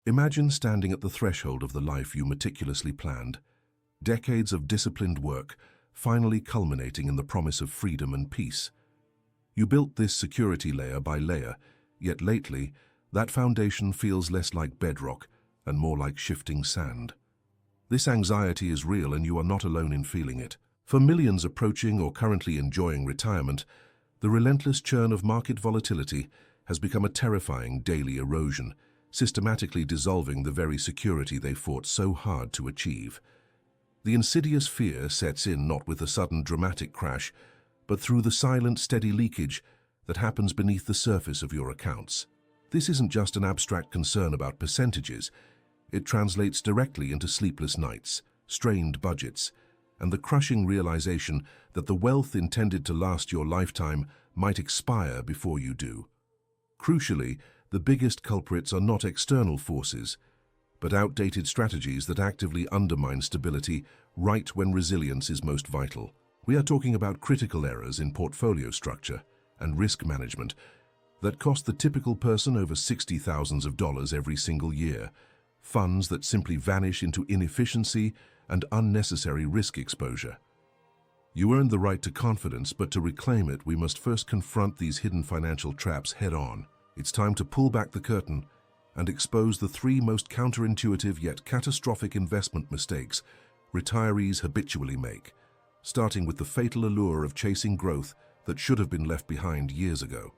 Imagine standing at the threshold of the life you meticulously planned, decades of disciplined work finally culminating in the promise of freedom and peace. You built this security layer by layer, yet lately, that foundation feels less like bedrock and more like shifting sand. This anxiety is real, and you are not alone in feeling it. For millions approaching or currently enjoying retirement, the relentless churn of market volatility has become a terrifying daily erosion, systematically dissolving the very security they fought so hard to achieve. The insidious fear sets in not with a sudden dramatic crash, but through the silent, steady leakage that happens beneath the surface of your accounts. This isn't just an abstract concern about percentages. It translates directly into sleepless nights, strained budgets, and the crushing realization that the wealth intended to last your lifetime might expire before you do. Crucially, the biggest culprits are not external forces, but outdated strategies that actively undermine stability right when resilience is most vital. We are talking about critical errors in portfolio structure and risk management that cost the typical person over $60,000 every single year, funds that simply vanish into inefficiency and unnecessary risk exposure. You earned the right to confidence, but to reclaim it, we must first confront these hidden financial traps head-on. It's time to pull back the curtain and expose the three most counterintuitive yet catastrophic investment mistakes retirees habitually make, starting with the fatal allure of chasing growth that should have been left behind years ago.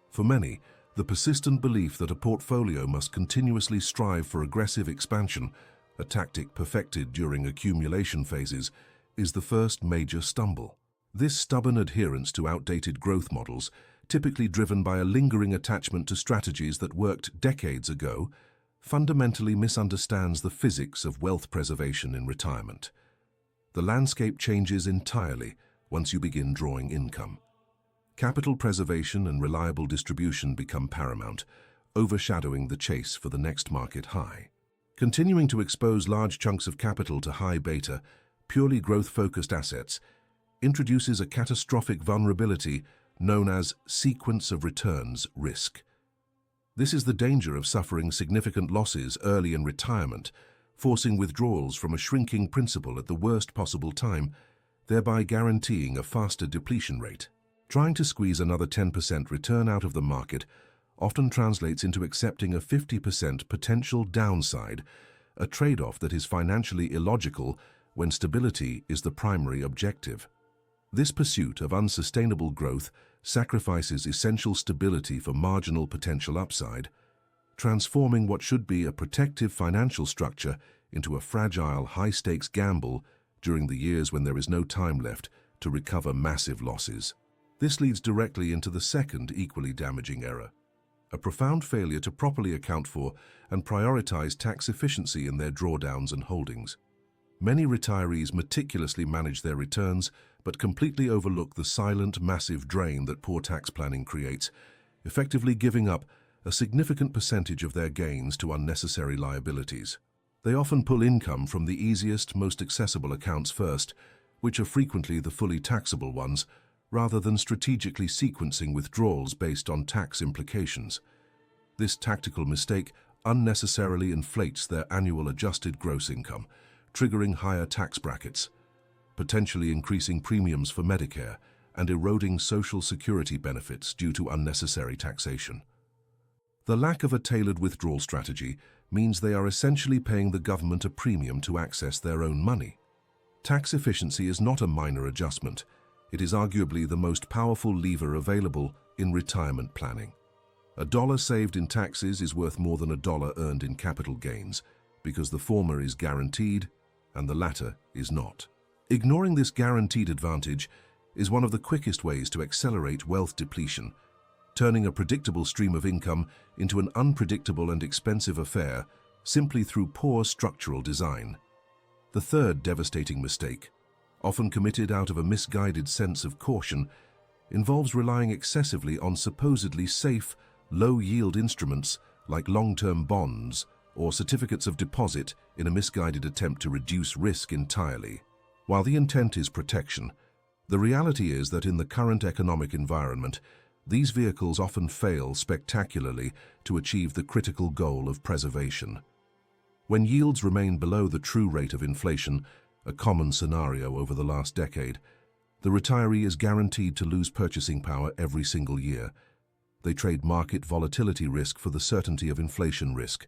For many, the persistent belief that a portfolio must continuously strive for aggressive expansion, a tactic perfected during accumulation phases, is the first major stumble. This stubborn adherence to outdated growth models, typically driven by a lingering attachment to strategies that worked decades ago, fundamentally misunderstands the physics of wealth preservation in retirement. The landscape changes entirely once you begin drawing income. Capital preservation and reliable distribution become paramount, overshadowing the chase for the next market high. Continuing to expose large chunks of capital to high beta, purely growth-focused assets introduces a catastrophic vulnerability known as sequence of returns risk. This is the danger of suffering significant losses early in retirement, forcing withdrawals from a shrinking principal at the worst possible time, thereby guaranteeing a faster depletion rate. Trying to squeeze another 10% return out of the market often translates into accepting a 50% potential downside, a trade-off that is financially illogical when stability is the primary objective. This pursuit of unsustainable growth sacrifices essential stability for marginal potential upside, transforming what should be a protective financial structure into a fragile, high-stakes gamble during the years when there is no time left to recover massive losses. This leads directly into the second equally damaging error, a profound failure to properly account for and prioritize tax efficiency in their drawdowns and holdings. Many retirees meticulously manage their returns but completely overlook the silent, massive drain that poor tax planning creates, effectively giving up a significant percentage of their gains to unnecessary liabilities. They often pull income from the easiest, most accessible accounts first, which are frequently the fully taxable ones, rather than strategically sequencing withdrawals based on tax implications. This tactical mistake unnecessarily inflates their annual adjusted gross income, triggering higher tax brackets, potentially increasing premiums for Medicare and eroding Social Security benefits due to unnecessary taxation. The lack of a tailored withdrawal strategy means they are essentially paying the government a premium to access their own money. Tax efficiency is not a minor adjustment. It is arguably the most powerful lever available in retirement planning. A dollar saved in taxes is worth more than a dollar earned in capital gains, because the former is guaranteed and the latter is not. Ignoring this guaranteed advantage is one of the quickest ways to accelerate wealth depletion, turning a predictable stream of income into an unpredictable and expensive affair simply through poor structural design. The third devastating mistake, often committed out of a misguided sense of caution, involves relying excessively on supposedly safe, low-yield instruments like long-term bonds or certificates of deposit in a misguided attempt to reduce risk entirely. While the intent is protection, the reality is that in the current economic environment, These vehicles often fail spectacularly to achieve the critical goal of preservation. When yields remain below the true rate of inflation, a common scenario over the last decade, the retiree is guaranteed to lose purchasing power every single year. They trade market volatility risk for the certainty of inflation risk.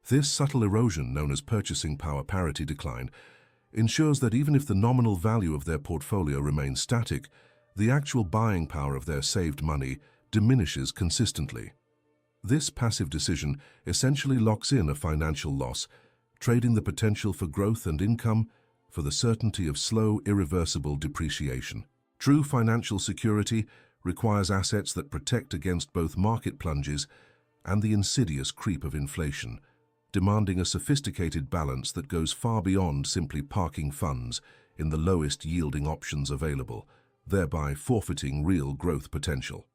This subtle erosion, known as purchasing power parity decline, ensures that even if the nominal value of their portfolio remains static, the actual buying power of their saved money diminishes consistently. This passive decision essentially locks in a financial loss, trading the potential for growth and income for the certainty of slow, irreversible depreciation. True financial security requires assets that protect against both market plunges and the insidious creep of inflation, demanding a sophisticated balance that goes far beyond simply parking funds in the lowest yielding options available, thereby forfeiting real growth potential.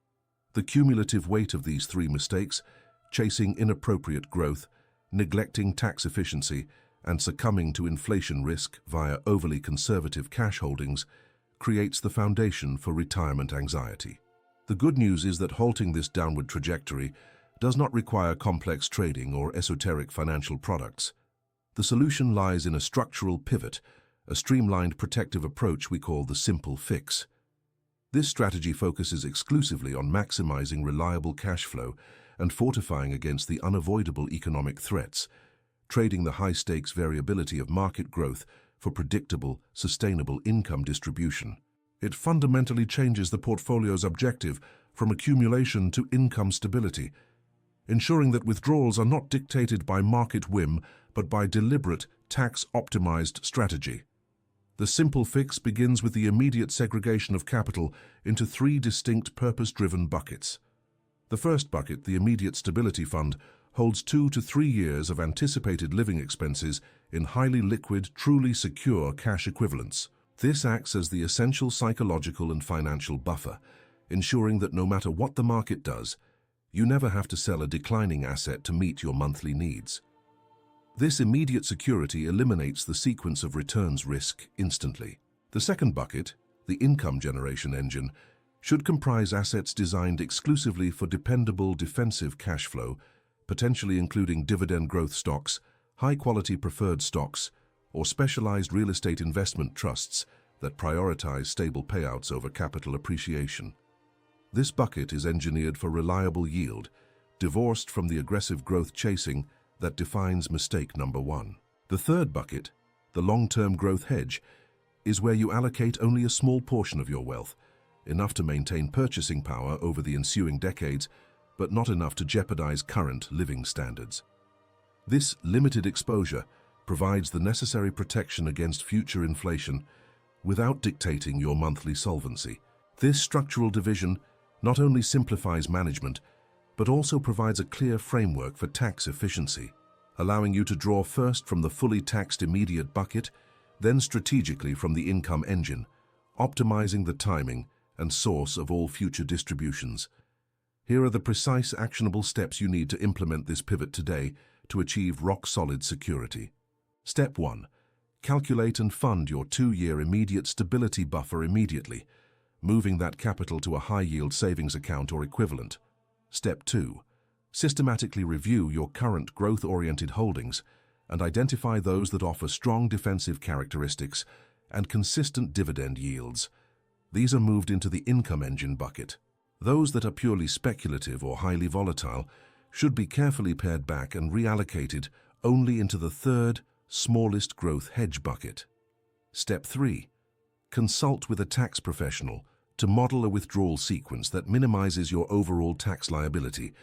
The cumulative weight of these three mistakes, chasing inappropriate growth, neglecting tax efficiency, and succumbing to inflation risk via overly conservative cash holdings, creates the foundation for retirement anxiety. The good news is that halting this downward trajectory does not require complex trading or esoteric financial products. The solution lies in a structural pivot, a streamlined protective approach we call the simple fix. This strategy focuses exclusively on maximizing reliable cash flow and fortifying against the unavoidable economic threats, trading the high-stakes variability of market growth for predictable, sustainable income distribution. It fundamentally changes the portfolio's objective from accumulation to income stability, ensuring that withdrawals are not dictated by market whim but by deliberate, tax-optimized strategy. The simple fix begins with the immediate segregation of capital into three distinct purpose-driven buckets. The first bucket, the Immediate Stability Fund, holds 2 to 3 years of anticipated living expenses in highly liquid, truly secure cash equivalents. This acts as the essential psychological and financial buffer, ensuring that no matter what the market does, you never have to sell a declining asset to meet your monthly needs. This immediate security eliminates the sequence of returns risk instantly. The second bucket, the income generation engine, should comprise assets designed exclusively for dependable defensive cash flow, potentially including dividend growth stocks, high-quality preferred stocks, or specialized real estate investment trusts that prioritize stable payouts over capital appreciation. This bucket is engineered for reliable yield, divorced from the aggressive growth chasing that defines mistake number one. The third bucket, the long-term growth hedge, is where you allocate only a small portion of your wealth, enough to maintain purchasing power over the ensuing decades, but not enough to jeopardize current living standards. This limited exposure provides the necessary protection against future inflation without dictating your monthly solvency. This structural division not only simplifies management, but also provides a clear framework for tax efficiency, allowing you to draw first from the fully taxed immediate bucket, then strategically from the income engine, optimizing the timing and source of all future distributions. Here are the precise actionable steps you need to implement this pivot today to achieve rock-solid security. Step 1. Calculate and fund your 2-year immediate stability buffer immediately, moving that capital to a high-yield savings account or equivalent. Step 2. Systematically review your current growth-oriented holdings and identify those that offer strong defensive characteristics and consistent dividend yields. These are moved into the income engine bucket. Those that are purely speculative or highly volatile should be carefully pared back and reallocated only into the third, smallest growth hedge bucket. Step 3. Consult with a tax professional to model a withdrawal sequence that minimizes your overall tax liability,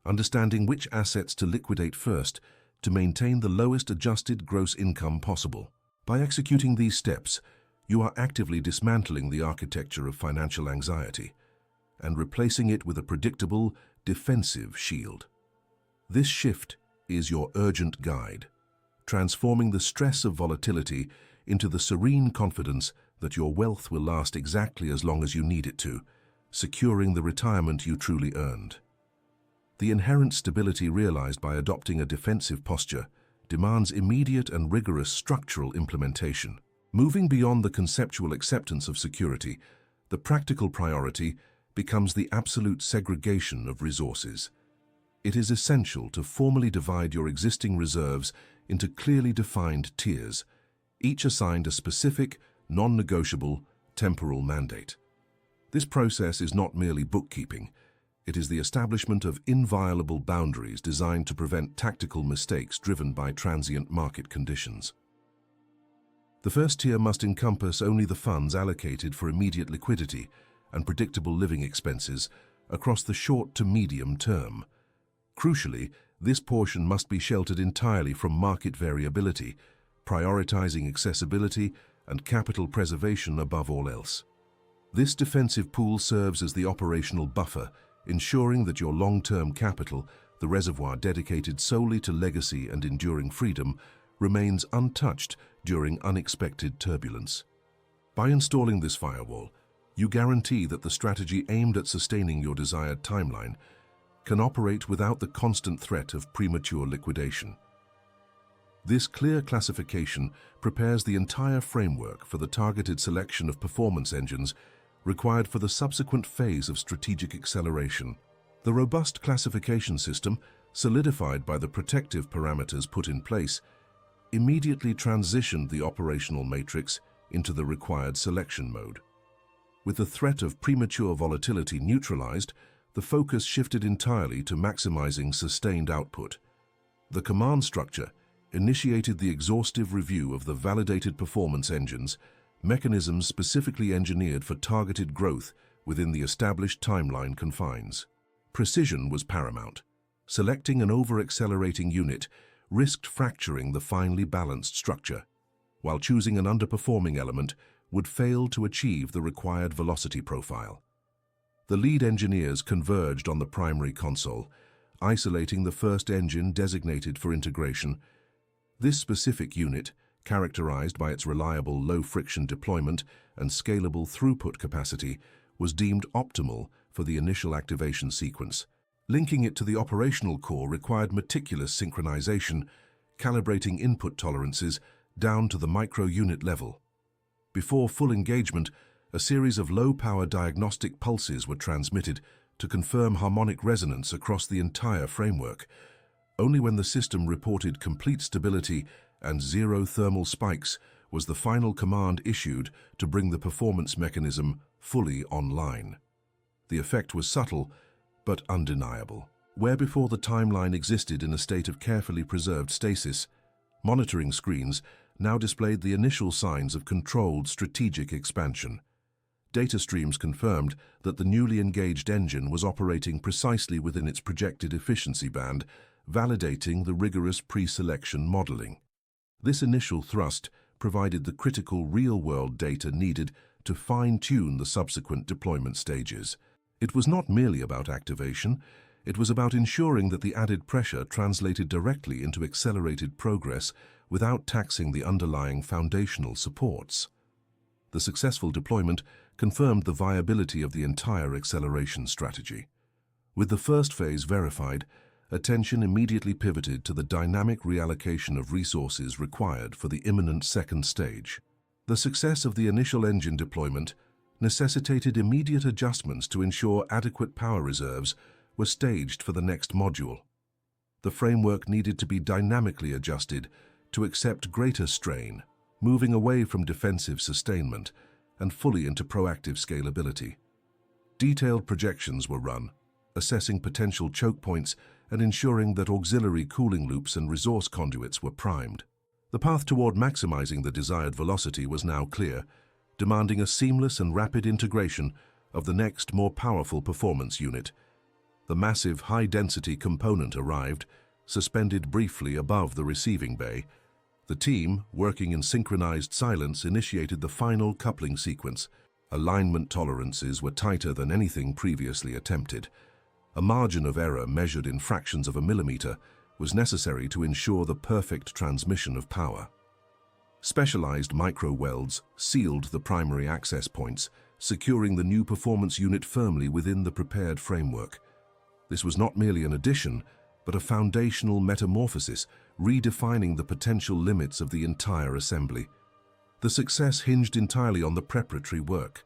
understanding which assets to liquidate first to maintain the lowest adjusted gross income possible. By executing these steps, you are actively dismantling the architecture of financial anxiety and replacing it with a predictable, defensive shield. This shift is your urgent guide, transforming the stress of volatility into the serene confidence that your wealth will last exactly as long as you need it to, securing the retirement you truly earned. The inherent stability realized by adopting a defensive posture demands immediate and rigorous structural implementation. Moving beyond the conceptual acceptance of security, the practical priority becomes the absolute segregation of resources. It is essential to formally divide your existing reserves into clearly defined tiers, each assigned a specific, non-negotiable, temporal mandate. This process is not merely bookkeeping. It is the establishment of inviolable boundaries designed to prevent tactical mistakes driven by transient market conditions. The first tier must encompass only the funds allocated for immediate liquidity and predictable living expenses across the short to medium term. Crucially, this portion must be sheltered entirely from market variability, prioritizing accessibility and capital preservation above all else. This defensive pool serves as the operational buffer, ensuring that your long-term capital, the reservoir dedicated solely to legacy and enduring freedom, remains untouched during unexpected turbulence. By installing this firewall, you guarantee that the strategy aimed at sustaining your desired timeline can operate without the constant threat of premature liquidation. This clear classification prepares the entire framework for the targeted selection of performance engines required for the subsequent phase of strategic acceleration. The robust classification system, solidified by the protective parameters put in place, immediately transitioned the operational matrix into the required selection mode. With the threat of premature volatility neutralized, the focus shifted entirely to maximizing sustained output. The command structure initiated the exhaustive review of the validated performance engines, mechanisms specifically engineered for targeted growth within the established timeline confines. Precision was paramount. Selecting an over-accelerating unit risked fracturing the finely balanced structure, while choosing an underperforming element would fail to achieve the required velocity profile. The lead engineers converged on the primary console, isolating the first engine designated for integration. This specific unit, characterized by its reliable low-friction deployment and scalable throughput capacity, was deemed optimal for the initial activation sequence. Linking it to the operational core required meticulous synchronization, calibrating input tolerances down to the micro-unit level. Before full engagement, a series of low-power diagnostic pulses were transmitted to confirm harmonic resonance across the entire framework. Only when the system reported complete stability and zero thermal spikes was the final command issued to bring the performance mechanism fully online. The effect was subtle, but undeniable. Where before the timeline existed in a state of carefully preserved stasis, monitoring screens now displayed the initial signs of controlled strategic expansion. Data streams confirmed that the newly engaged engine was operating precisely within its projected efficiency band, validating the rigorous pre-selection modeling. This initial thrust provided the critical real-world data needed to fine-tune the subsequent deployment stages. It was not merely about activation, it was about ensuring that the added pressure translated directly into accelerated progress without taxing the underlying foundational supports. The successful deployment confirmed the viability of the entire acceleration strategy. With the first phase verified, attention immediately pivoted to the dynamic reallocation of resources required for the imminent second stage. The success of the initial engine deployment necessitated immediate adjustments to ensure adequate power reserves were staged for the next module. The framework needed to be dynamically adjusted to accept greater strain, moving away from defensive sustainment and fully into proactive scalability. Detailed projections were run, assessing potential choke points and ensuring that auxiliary cooling loops and resource conduits were primed. The path toward maximizing the desired velocity was now clear, demanding a seamless and rapid integration of the next, more powerful performance unit. The massive, high-density component arrived, suspended briefly above the receiving bay. The team, working in synchronized silence, initiated the final coupling sequence. Alignment tolerances were tighter than anything previously attempted. A margin of error measured in fractions of a millimeter was necessary to ensure the perfect transmission of power. Specialized micro-welds sealed the primary access points, securing the new performance unit firmly within the prepared framework. This was not merely an addition, but a foundational metamorphosis, redefining the potential limits of the entire assembly. The success hinged entirely on the preparatory work,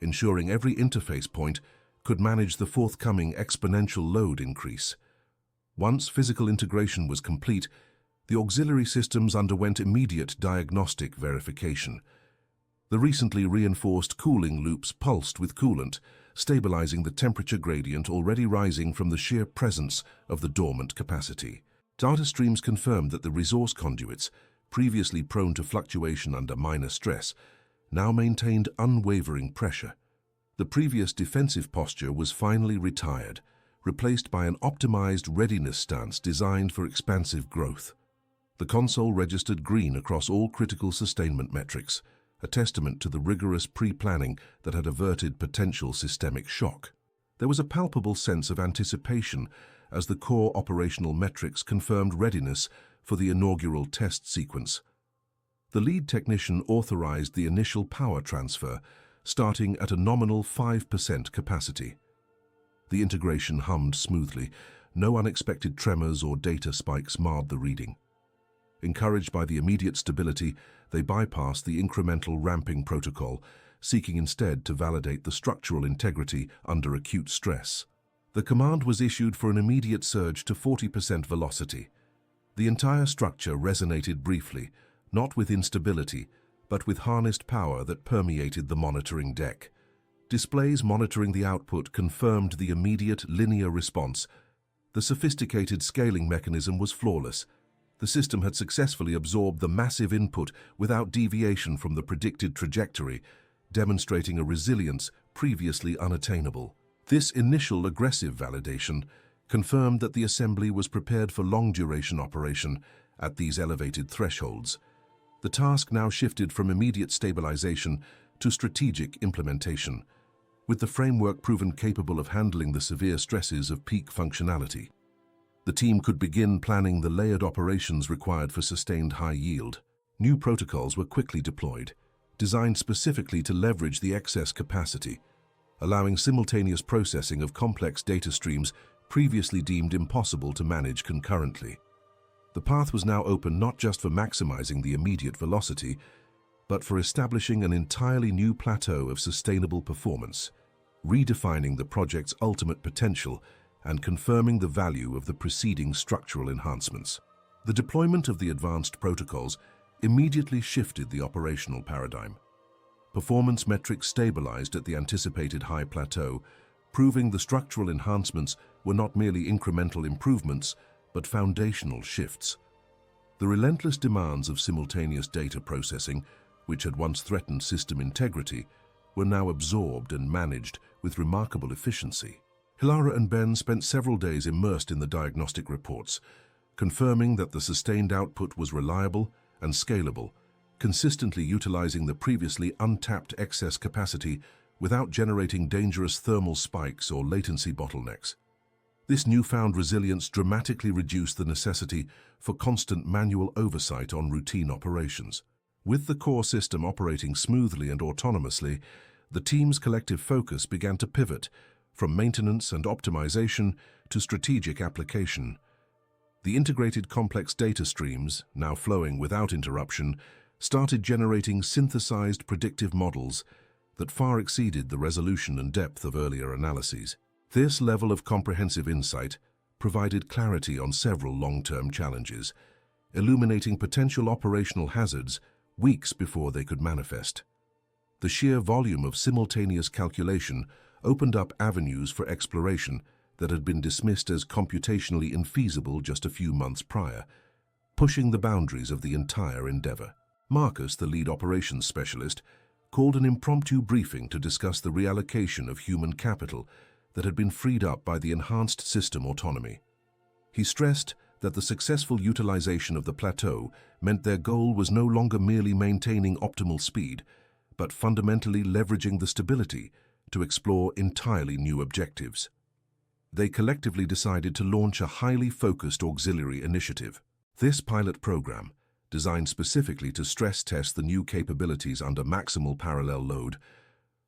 ensuring every interface point could manage the forthcoming exponential load increase. Once physical integration was complete, the auxiliary systems underwent immediate diagnostic verification. The recently reinforced cooling loops pulsed with coolant, stabilizing the temperature gradient already rising from the sheer presence of the dormant capacity. Data streams confirmed that the resource conduits, previously prone to fluctuation under minor stress, now maintained unwavering pressure. The previous defensive posture was finally retired, replaced by an optimized readiness stance designed for expansive growth. The console registered green across all critical sustainment metrics, a testament to the rigorous pre-planning that had averted potential systemic shock. There was a palpable sense of anticipation as the core operational metrics confirmed readiness for the inaugural test sequence. The lead technician authorized the initial power transfer, starting at a nominal 5% capacity. The integration hummed smoothly. No unexpected tremors or data spikes marred the reading. Encouraged by the immediate stability, they bypassed the incremental ramping protocol, seeking instead to validate the structural integrity under acute stress. The command was issued for an immediate surge to 40% velocity. The entire structure resonated briefly, not with instability, but with harnessed power that permeated the monitoring deck. Displays monitoring the output confirmed the immediate linear response. The sophisticated scaling mechanism was flawless. The system had successfully absorbed the massive input without deviation from the predicted trajectory, demonstrating a resilience previously unattainable. This initial aggressive validation confirmed that the assembly was prepared for long-duration operation at these elevated thresholds. The task now shifted from immediate stabilization to strategic implementation, with the framework proven capable of handling the severe stresses of peak functionality. The team could begin planning the layered operations required for sustained high yield. New protocols were quickly deployed, designed specifically to leverage the excess capacity, allowing simultaneous processing of complex data streams previously deemed impossible to manage concurrently. The path was now open not just for maximizing the immediate velocity, but for establishing an entirely new plateau of sustainable performance, redefining the project's ultimate potential and confirming the value of the preceding structural enhancements. The deployment of the advanced protocols immediately shifted the operational paradigm. Performance metrics stabilized at the anticipated high plateau, proving the structural enhancements were not merely incremental improvements, but foundational shifts. The relentless demands of simultaneous data processing, which had once threatened system integrity, were now absorbed and managed with remarkable efficiency. Hilara and Ben spent several days immersed in the diagnostic reports, confirming that the sustained output was reliable and scalable, consistently utilizing the previously untapped excess capacity without generating dangerous thermal spikes or latency bottlenecks. This newfound resilience dramatically reduced the necessity for constant manual oversight on routine operations. With the core system operating smoothly and autonomously, the team's collective focus began to pivot from maintenance and optimization to strategic application. The integrated complex data streams, now flowing without interruption, started generating synthesized predictive models that far exceeded the resolution and depth of earlier analyses. This level of comprehensive insight provided clarity on several long-term challenges, illuminating potential operational hazards weeks before they could manifest. The sheer volume of simultaneous calculation opened up avenues for exploration that had been dismissed as computationally infeasible just a few months prior, pushing the boundaries of the entire endeavor. Marcus, the lead operations specialist, called an impromptu briefing to discuss the reallocation of human capital that had been freed up by the enhanced system autonomy. He stressed that the successful utilization of the plateau meant their goal was no longer merely maintaining optimal speed, but fundamentally leveraging the stability to explore entirely new objectives. They collectively decided to launch a highly focused auxiliary initiative. This pilot program, designed specifically to stress test the new capabilities under maximal parallel load,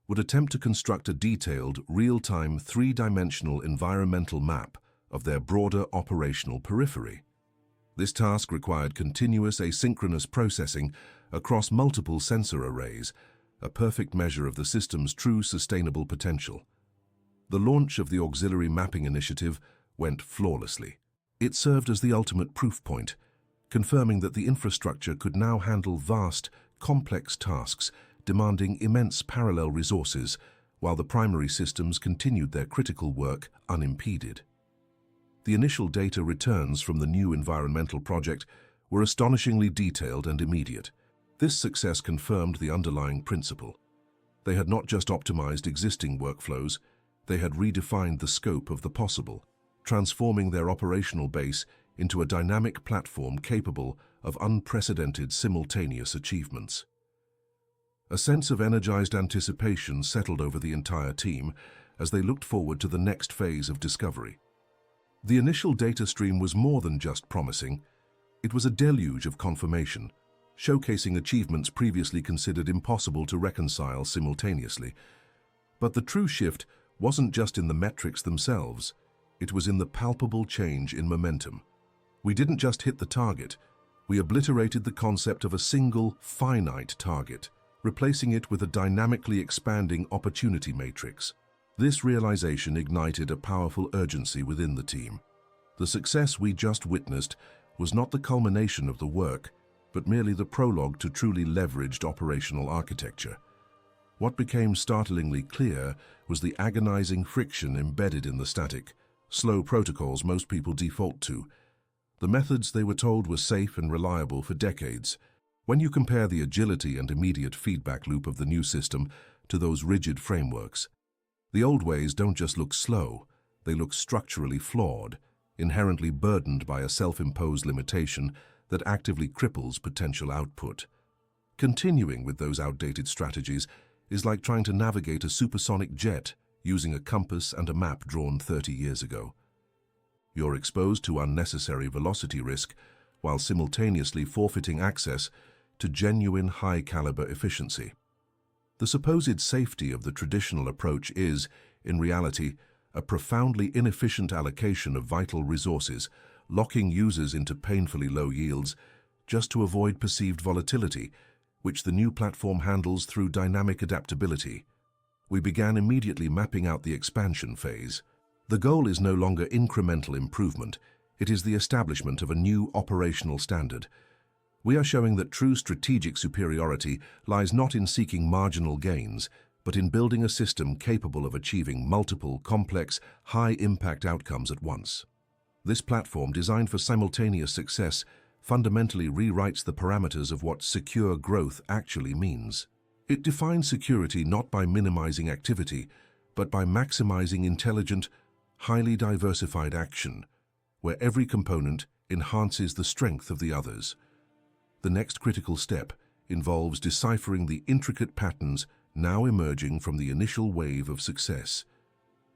would attempt to construct a detailed, real-time, three-dimensional environmental map of their broader operational periphery. This task required continuous asynchronous processing across multiple sensor arrays, a perfect measure of the system's true sustainable potential. The launch of the Auxiliary Mapping Initiative went flawlessly. It served as the ultimate proof point, confirming that the infrastructure could now handle vast, complex tasks demanding immense parallel resources, while the primary systems continued their critical work unimpeded. The initial data returns from the new environmental project were astonishingly detailed and immediate. This success confirmed the underlying principle. They had not just optimized existing workflows, they had redefined the scope of the possible, transforming their operational base into a dynamic platform capable of unprecedented simultaneous achievements. A sense of energized anticipation settled over the entire team as they looked forward to the next phase of discovery. The initial data stream was more than just promising. It was a deluge of confirmation, showcasing achievements previously considered impossible to reconcile simultaneously. But the true shift wasn't just in the metrics themselves, it was in the palpable change in momentum. We didn't just hit the target, we obliterated the concept of a single, finite target, replacing it with a dynamically expanding opportunity matrix. This realization ignited a powerful urgency within the team. The success we just witnessed was not the culmination of the work, but merely the prologue to truly leveraged operational architecture. What became startlingly clear was the agonizing friction embedded in the static, slow protocols most people default to. The methods they were told were safe and reliable for decades. When you compare the agility and immediate feedback loop of the new system to those rigid frameworks, the old ways don't just look slow, they look structurally flawed, inherently burdened by a self-imposed limitation that actively cripples potential output. Continuing with those outdated strategies is like trying to navigate a supersonic jet using a compass and a map drawn 30 years ago. You're exposed to unnecessary velocity risk while simultaneously forfeiting access to genuine high-caliber efficiency. The supposed safety of the traditional approach is, in reality, a profoundly inefficient allocation of vital resources, locking users into painfully low yields just to avoid perceived volatility, which the new platform handles through dynamic adaptability. We began immediately mapping out the expansion phase. The goal is no longer incremental improvement, it is the establishment of a new operational standard. We are showing that true strategic superiority lies not in seeking marginal gains, but in building a system capable of achieving multiple, complex, high-impact outcomes at once. This platform, designed for simultaneous success, fundamentally rewrites the parameters of what secure growth actually means. It defines security not by minimizing activity, but by maximizing intelligent, highly diversified action, where every component enhances the strength of the others. The next critical step involves deciphering the intricate patterns now emerging from the initial wave of success.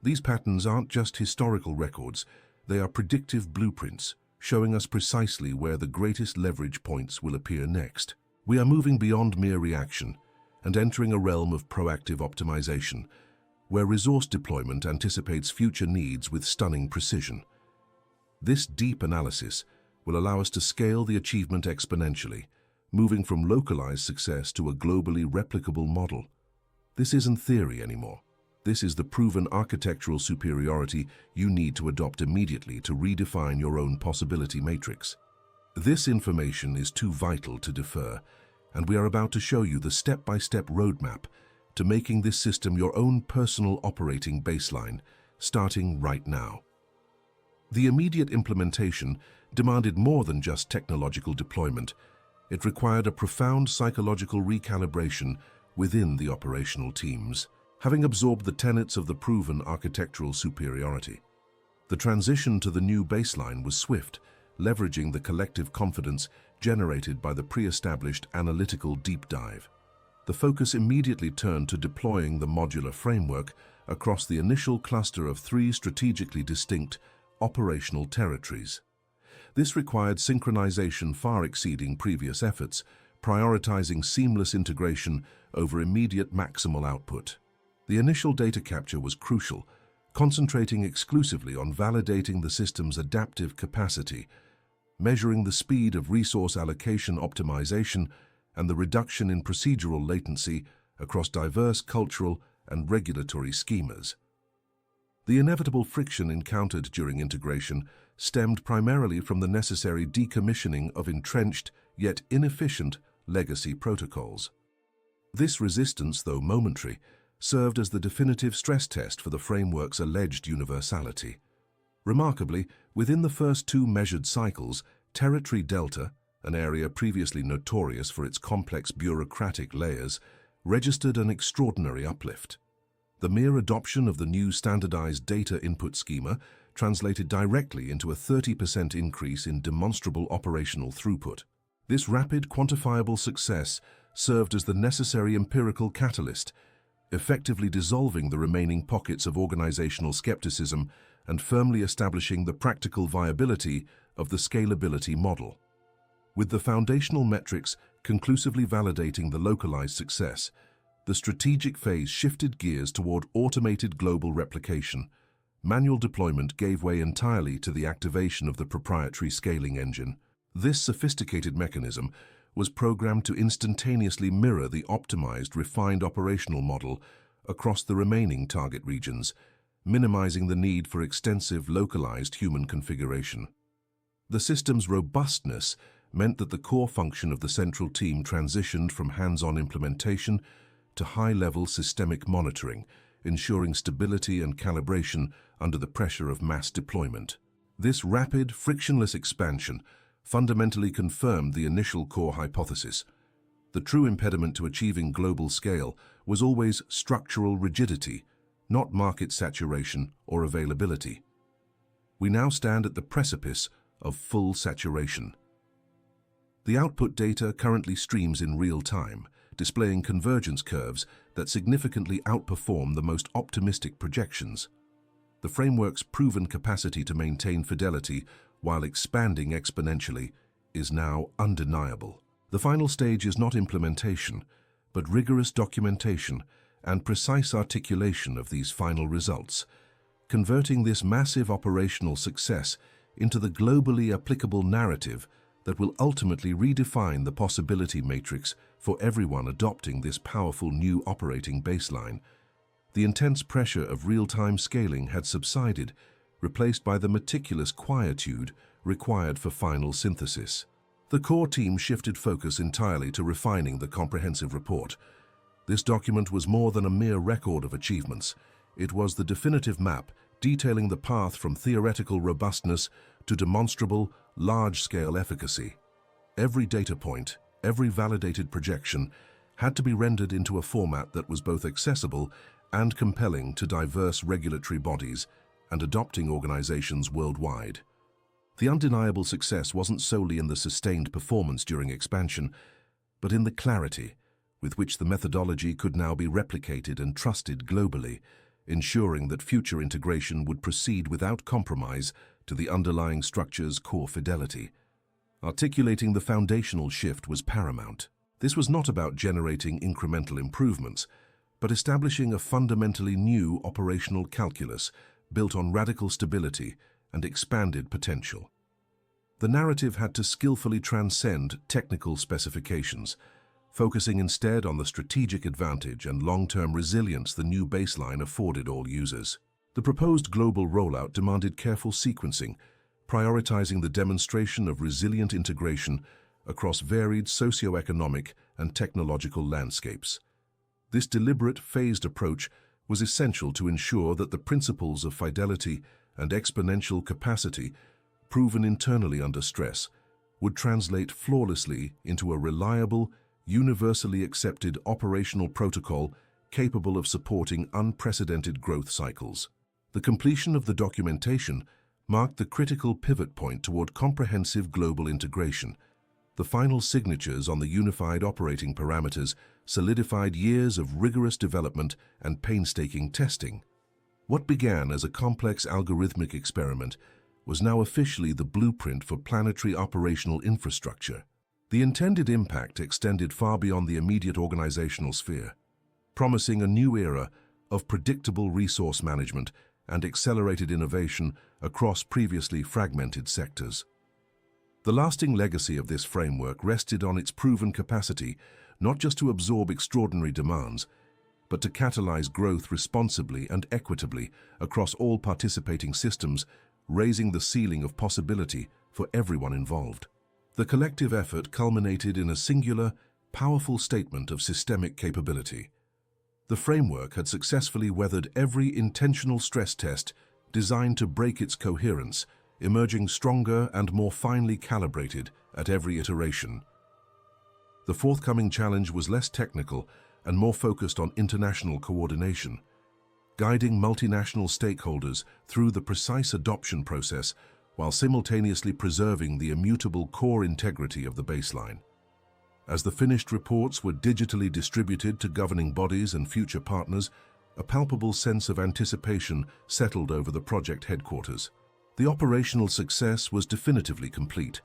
These patterns aren't just historical records, they are predictive blueprints, showing us precisely where the greatest leverage points will appear next. We are moving beyond mere reaction and entering a realm of proactive optimization, where resource deployment anticipates future needs with stunning precision. This deep analysis will allow us to scale the achievement exponentially, moving from localized success to a globally replicable model. This isn't theory anymore. This is the proven architectural superiority you need to adopt immediately to redefine your own possibility matrix. This information is too vital to defer, and we are about to show you the step-by-step roadmap to making this system your own personal operating baseline, starting right now. The immediate implementation demanded more than just technological deployment. It required a profound psychological recalibration within the operational teams, having absorbed the tenets of the proven architectural superiority. The transition to the new baseline was swift, leveraging the collective confidence generated by the pre-established analytical deep dive. The focus immediately turned to deploying the modular framework across the initial cluster of 3 strategically distinct operational territories. This required synchronization far exceeding previous efforts, prioritizing seamless integration over immediate maximal output. The initial data capture was crucial, concentrating exclusively on validating the system's adaptive capacity, measuring the speed of resource allocation optimization and the reduction in procedural latency across diverse cultural and regulatory schemas. The inevitable friction encountered during integration stemmed primarily from the necessary decommissioning of entrenched, yet inefficient, legacy protocols. This resistance, though momentary, served as the definitive stress test for the framework's alleged universality. Remarkably, within the first 2 measured cycles, Territory Delta, an area previously notorious for its complex bureaucratic layers, registered an extraordinary uplift. The mere adoption of the new standardized data input schema translated directly into a 30% increase in demonstrable operational throughput. This rapid, quantifiable success served as the necessary empirical catalyst, effectively dissolving the remaining pockets of organizational skepticism and firmly establishing the practical viability of the scalability model. With the foundational metrics conclusively validating the localized success, the strategic phase shifted gears toward automated global replication. Manual deployment gave way entirely to the activation of the proprietary scaling engine. This sophisticated mechanism was programmed to instantaneously mirror the optimized, refined operational model across the remaining target regions, minimizing the need for extensive, localized human configuration. The system's robustness meant that the core function of the central team transitioned from hands-on implementation to high-level systemic monitoring, ensuring stability and calibration under the pressure of mass deployment. This rapid, frictionless expansion fundamentally confirmed the initial core hypothesis. The true impediment to achieving global scale was always structural rigidity, not market saturation or availability. We now stand at the precipice of full saturation. The output data currently streams in real time, displaying convergence curves that significantly outperform the most optimistic projections. The framework's proven capacity to maintain fidelity while expanding exponentially is now undeniable. The final stage is not implementation, but rigorous documentation and precise articulation of these final results, converting this massive operational success into the globally applicable narrative that will ultimately redefine the possibility matrix for everyone adopting this powerful new operating baseline. The intense pressure of real-time scaling had subsided, replaced by the meticulous quietude required for final synthesis. The core team shifted focus entirely to refining the comprehensive report. This document was more than a mere record of achievements. It was the definitive map detailing the path from theoretical robustness to demonstrable, large-scale efficacy. Every data point, every validated projection, had to be rendered into a format that was both accessible and compelling to diverse regulatory bodies and adopting organizations worldwide. The undeniable success wasn't solely in the sustained performance during expansion, but in the clarity with which the methodology could now be replicated and trusted globally, ensuring that future integration would proceed without compromise to the underlying structure's core fidelity. Articulating the foundational shift was paramount. This was not about generating incremental improvements, but establishing a fundamentally new operational calculus built on radical stability and expanded potential. The narrative had to skillfully transcend technical specifications, focusing instead on the strategic advantage and long-term resilience the new baseline afforded all users. The proposed global rollout demanded careful sequencing, prioritizing the demonstration of resilient integration across varied socioeconomic and technological landscapes. This deliberate, phased approach was essential to ensure that the principles of fidelity and exponential capacity, proven internally under stress, would translate flawlessly into a reliable, universally accepted operational protocol capable of supporting unprecedented growth cycles. The completion of the documentation marked the critical pivot point toward comprehensive global integration. The final signatures on the unified operating parameters solidified years of rigorous development and painstaking testing. What began as a complex algorithmic experiment was now officially the blueprint for planetary operational infrastructure. The intended impact extended far beyond the immediate organizational sphere, promising a new era of predictable resource management and accelerated innovation across previously fragmented sectors. The lasting legacy of this framework rested on its proven capacity not just to absorb extraordinary demands, but to catalyze growth responsibly and equitably across all participating systems, raising the ceiling of possibility for everyone involved. The collective effort culminated in a singular, powerful statement of systemic capability. The framework had successfully weathered every intentional stress test designed to break its coherence, emerging stronger and more finely calibrated at every iteration. The forthcoming challenge was less technical and more focused on international coordination, guiding multinational stakeholders through the precise adoption process while simultaneously preserving the immutable core integrity of the baseline. As the finished reports were digitally distributed to governing bodies and future partners, a palpable sense of anticipation settled over the project headquarters. The operational success was definitively complete.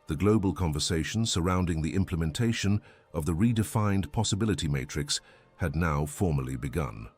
The global conversation surrounding the implementation of the redefined possibility matrix had now formally begun.